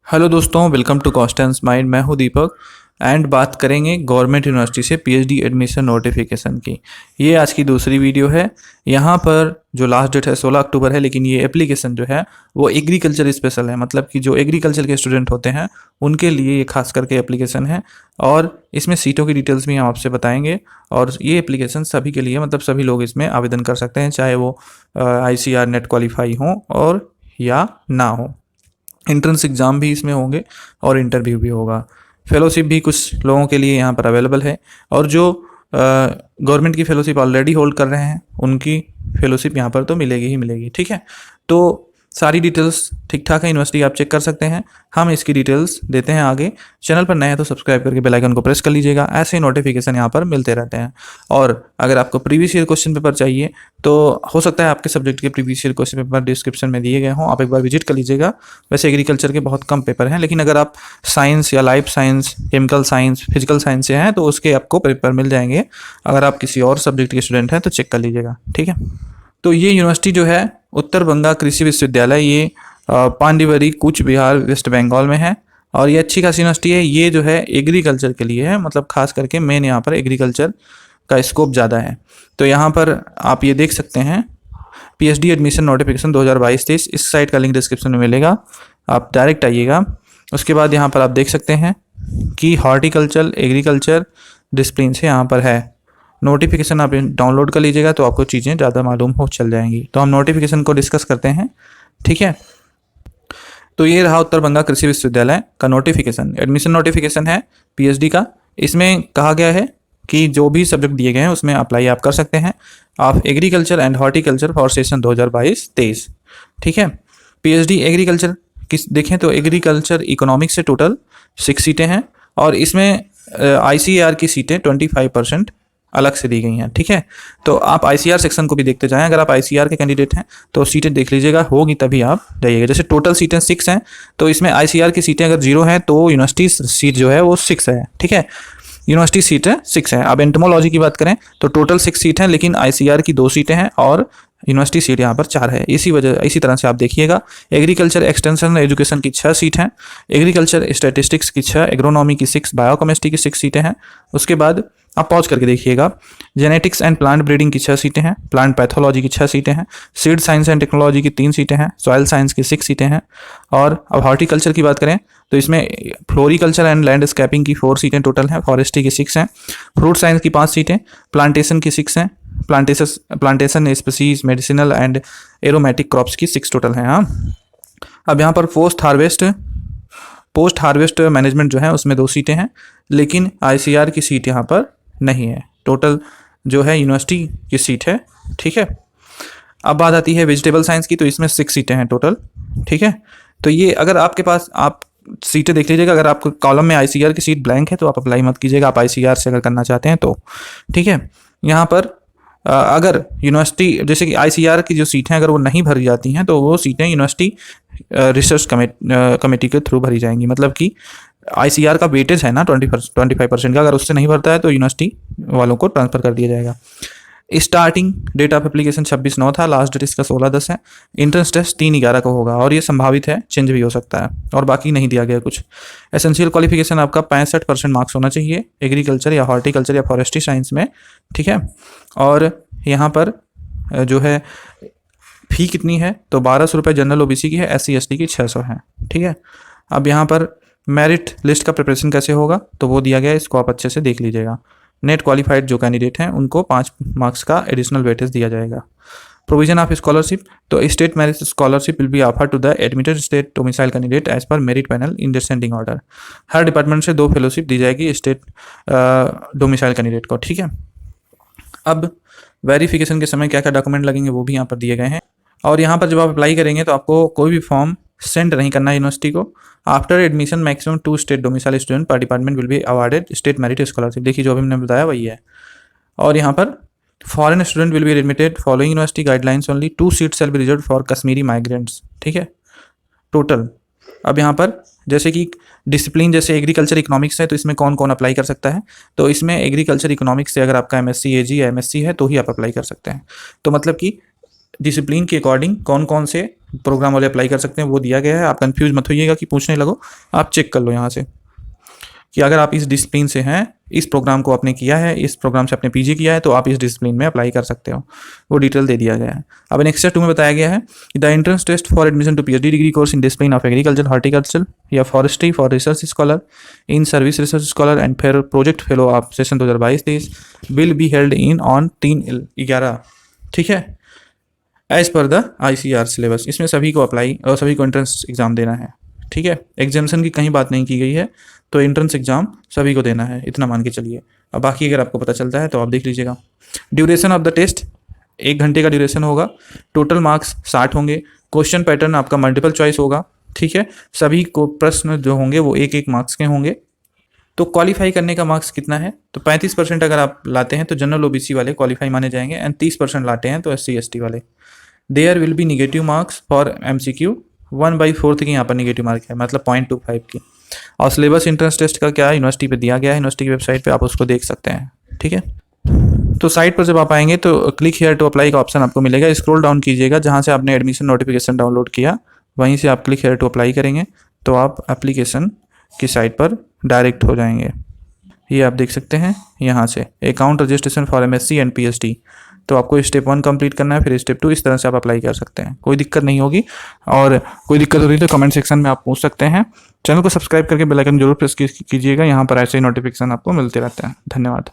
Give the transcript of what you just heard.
Hello दोस्तों, welcome to Constance mind. मैं हूं दीपक एंड बात करेंगे गवर्नमेंट यूनिवर्सिटी से पीएचडी एडमिशन नोटिफिकेशन की। ये आज की दूसरी वीडियो है। यहाँ पर जो लास्ट डेट है 16 अक्टूबर है, लेकिन ये एप्लीकेशन जो है वो एग्रीकल्चर स्पेशल है। मतलब कि जो एग्रीकल्चर के स्टूडेंट होते हैं उनके लिए ये खास करके एप्लीकेशन है। और इसमें सीटों की डिटेल्स भी हम आपसे बताएंगे। और ये एप्लीकेशन सभी के लिए, मतलब सभी लोग इसमें आवेदन कर सकते हैं, चाहे वो ICAR नेट क्वालिफाई हो और या ना हो। एंट्रेंस एग्ज़ाम भी इसमें होंगे और इंटरव्यू भी होगा। फेलोशिप भी कुछ लोगों के लिए यहाँ पर अवेलेबल है। और जो गवर्नमेंट की फेलोशिप ऑलरेडी होल्ड कर रहे हैं उनकी फेलोशिप यहाँ पर तो मिलेगी ही मिलेगी। ठीक है, तो सारी डिटेल्स ठीक ठाक है। यूनिवर्सिटी आप चेक कर सकते हैं। हम इसकी डिटेल्स देते हैं आगे। चैनल पर नए हैं तो सब्सक्राइब करके बेल आइकन को प्रेस कर लीजिएगा। ऐसे ही नोटिफिकेशन यहाँ पर मिलते रहते हैं। और अगर आपको प्रीवियस ईयर क्वेश्चन पेपर चाहिए तो हो सकता है आपके सब्जेक्ट के previous year question paper description में दिए गए हों, आप एक बार विजिट कर लीजिएगा। वैसे एग्रीकल्चर के बहुत कम पेपर हैं, लेकिन अगर आप साइंस या life science, chemical science, physical science से हैं तो उसके आपको पेपर मिल जाएंगे। अगर आप किसी और सब्जेक्ट के स्टूडेंट हैं तो चेक कर लीजिएगा। ठीक है, तो ये यूनिवर्सिटी जो है उत्तर बंगा कृषि विश्वविद्यालय, ये पांडिवरी, कूच बिहार, वेस्ट बंगाल में है। और ये अच्छी खासी यूनिवर्सिटी है। ये जो है एग्रीकल्चर के लिए है, मतलब खास करके मेन यहाँ पर एग्रीकल्चर का स्कोप ज़्यादा है। तो यहाँ पर आप ये देख सकते हैं पीएचडी एडमिशन नोटिफिकेशन 2022-23। इस साइट का लिंक डिस्क्रिप्शन में मिलेगा, आप डायरेक्ट आइएगा। उसके बाद यहाँ पर आप देख सकते हैं कि हॉर्टिकल्चर एग्रीकल्चर डिसिप्लिन से यहाँ पर है। नोटिफिकेशन आप डाउनलोड कर लीजिएगा तो आपको चीज़ें ज़्यादा मालूम हो चल जाएंगी। तो हम नोटिफिकेशन को डिस्कस करते हैं। ठीक है, तो ये रहा उत्तर बंगा कृषि विश्वविद्यालय का नोटिफिकेशन। एडमिशन नोटिफिकेशन है पीएचडी का। इसमें कहा गया है कि जो भी सब्जेक्ट दिए गए हैं उसमें अप्लाई आप कर सकते हैं। आप agriculture and horticulture for session 2022-23। ठीक है, पीएचडी एग्रीकल्चर किस देखें तो एग्रीकल्चर इकोनॉमिक्स से टोटल 6 सीटें हैं। और इसमें ICAR की सीटें 25% अलग से दी गई हैं। ठीक है, तो आप ICAR सेक्शन को भी देखते जाएं। अगर आप ICAR के कैंडिडेट हैं तो सीटें देख लीजिएगा, होगी तभी आप जाइएगा। जैसे टोटल सीटें 6 हैं, तो इसमें ICAR की सीटें अगर 0 हैं तो यूनिवर्सिटी सीट जो है वो 6 है। ठीक है, यूनिवर्सिटी सीटें 6 हैं। अब एंटोमोलॉजी की बात करें तो टोटल 6 सीट हैं, लेकिन ICAR की 2 सीटें हैं और यूनिवर्सिटी सीट यहाँ पर 4 है। इसी तरह से आप देखिएगा। एग्रीकल्चर एक्सटेंशन एजुकेशन की 6 सीट हैं, एग्रीकल्चर स्टैटिस्टिक्स की 6, एग्रोनॉमी की 6, बायोकेमिस्ट्री की 6 सीटें हैं। उसके बाद आप पॉज करके देखिएगा। जेनेटिक्स एंड प्लांट ब्रीडिंग की 6 सीटें हैं, प्लांट पैथोलॉजी की 6 सीटें हैं, सीड साइंस एंड टेक्नोलॉजी की 3 सीटें हैं, सॉइल साइंस की 6 सीटें हैं। और अब हॉर्टिकल्चर की बात करें तो इसमें फ्लोरिकल्चर एंड लैंडस्केपिंग की 4 सीटें टोटल हैं, फॉरेस्ट्री की 6 हैं, फ्रूट साइंस की 5 सीटें, प्लांटेशन की 6 हैं, plantation species, medicinal and aromatic crops की 6 टोटल हैं। हाँ, अब यहाँ पर पोस्ट हार्वेस्ट मैनेजमेंट जो है उसमें 2 सीटें हैं, लेकिन ICAR की सीट यहाँ पर नहीं है। टोटल जो है यूनिवर्सिटी की सीट है। ठीक है, अब बात आती है वेजिटेबल साइंस की, तो इसमें 6 सीटें हैं टोटल। ठीक है, तो ये अगर आपके पास, आप सीटें देख लीजिएगा। अगर आपको कॉलम में ICAR की सीट ब्लैंक है तो आप अप्लाई मत कीजिएगा, आप ICAR से अगर करना चाहते हैं तो। ठीक है, यहाँ पर अगर यूनिवर्सिटी, जैसे कि ICAR की जो सीटें अगर वो नहीं भरी जाती हैं तो वो सीटें यूनिवर्सिटी रिसर्च कमेटी के थ्रू भरी जाएंगी। मतलब कि ICAR का वेटेज है ना 25% का, अगर उससे नहीं भरता है तो यूनिवर्सिटी वालों को ट्रांसफ़र कर दिया जाएगा। स्टार्टिंग डेट ऑफ एप्लीकेशन 26/9 था, लास्ट डेट इसका 16/10 है। इंट्रेंस टेस्ट 3/11 को होगा और ये संभावित है, चेंज भी हो सकता है। और बाकी नहीं दिया गया कुछ। एसेंशियल क्वालिफिकेशन आपका 65% मार्क्स होना चाहिए एग्रीकल्चर या हॉर्टिकल्चर या फॉरेस्ट्री साइंस में। ठीक है, और यहाँ पर जो है फ़ी कितनी है तो 1200 रुपये जनरल OBC की है, SC ST की 600 है। ठीक है, अब यहाँ पर मेरिट लिस्ट का प्रिपरेशन कैसे होगा तो वो दिया गया है, इसको आप अच्छे से देख लीजिएगा। नेट क्वालिफाइड जो कैंडिडेट हैं उनको 5 मार्क्स का एडिशनल वेटेज दिया जाएगा। प्रोविजन ऑफ स्कॉलरशिप, तो state merit scholarship will be offer to the admitted state domicile candidate as per merit panel in descending order. हर डिपार्टमेंट से 2 फेलोशिप दी जाएगी स्टेट डोमिसाइल कैंडिडेट को। ठीक है, अब वेरिफिकेशन के समय क्या क्या डॉक्यूमेंट लगेंगे वो भी यहाँ पर दिए गए हैं। और यहाँ पर जब आप अप्लाई करेंगे तो आपको कोई भी फॉर्म सेंड नहीं करना है यूनिवर्सिटी को। After admission maximum 2 state domicile student पर department will be awarded state merit scholarship. देखिए जो भी मैंने बताया वही है। और यहाँ पर foreign student will be admitted following university guidelines only, 2 seats shall be reserved for Kashmiri migrants. ठीक है, टोटल। अब यहाँ पर जैसे कि डिसिप्लिन जैसे एग्रीकल्चर इकोनॉमिक्स है तो इसमें कौन कौन अप्लाई कर सकता है, तो इसमें एग्रीकल्चर इकोनॉमिक्स से अगर आपका MSc AG या MSc है तो ही आप अप्लाई कर सकते हैं। तो मतलब कि डिसिप्लिन के अकॉर्डिंग कौन कौन से प्रोग्राम वाले अप्लाई कर सकते हैं, वो दिया गया है। आप कंफ्यूज मत होइएगा कि पूछने लगो, आप चेक कर लो यहाँ से कि अगर आप इस डिसिप्लिन से हैं, इस प्रोग्राम को आपने किया है, इस प्रोग्राम से आपने पीजी किया है, तो आप इस डिसिप्लिन में अप्लाई कर सकते हो। वो डिटेल दे दिया गया है। अब नेक्स्ट 2 में बताया गया है कि the entrance test for admission to PhD degree course in discipline of agriculture, horticulture या forestry for research scholar, in service research scholar and फिर project fellow of session 2022-23 will be held in on 3/11। ठीक है, as per the ICAR syllabus. इसमें सभी को apply और सभी को एंट्रेंस एग्जाम देना है। ठीक है, एग्जामेशन की कहीं बात नहीं की गई है, तो एंट्रेंस एग्जाम सभी को देना है, इतना मान के चलिए। अब बाकी अगर आपको पता चलता है तो आप देख लीजिएगा। ड्यूरेशन ऑफ द टेस्ट 1 घंटे का ड्यूरेशन होगा। टोटल मार्क्स 60 होंगे। क्वेश्चन पैटर्न आपका मल्टीपल चॉइस होगा। ठीक है, सभी को प्रश्न जो होंगे वो 1-1 मार्क्स के होंगे। तो क्वालिफाई करने का मार्क्स कितना है, तो 35% अगर आप लाते हैं तो जनरल OBC वाले क्वालिफाई माने जाएंगे, एंड 30% लाते हैं तो SC ST वाले। There will be negative marks for MCQ। 1/4 की यहाँ पर निगेटिव मार्क है, मतलब 0.25 की। और सिलेबस एंट्रेंस टेस्ट का क्या है, यूनिवर्सिटी पे दिया गया है, यूनिवर्सिटी की वेबसाइट पे आप उसको देख सकते हैं। ठीक है, तो साइट पर जब आप आएंगे तो क्लिक हियर टू अप्लाई का ऑप्शन आपको मिलेगा। स्क्रॉल डाउन कीजिएगा, जहाँ से आपने एडमिशन नोटिफिकेशन डाउनलोड किया वहीं से आप क्लिक हियर टू अप्लाई करेंगे तो आप एप्लीकेशन की साइट पर डायरेक्ट हो जाएंगे। ये आप देख सकते हैं यहाँ से account registration for MSc and PhD। तो आपको स्टेप 1 कंप्लीट करना है, फिर स्टेप 2, इस तरह से आप अप्लाई कर सकते हैं। कोई दिक्कत नहीं होगी, और कोई दिक्कत हो रही है तो कमेंट सेक्शन में आप पूछ सकते हैं। चैनल को सब्सक्राइब करके बेल आइकन जरूर प्रेस कीजिएगा, यहाँ पर ऐसे ही नोटिफिकेशन आपको मिलते रहते हैं। धन्यवाद।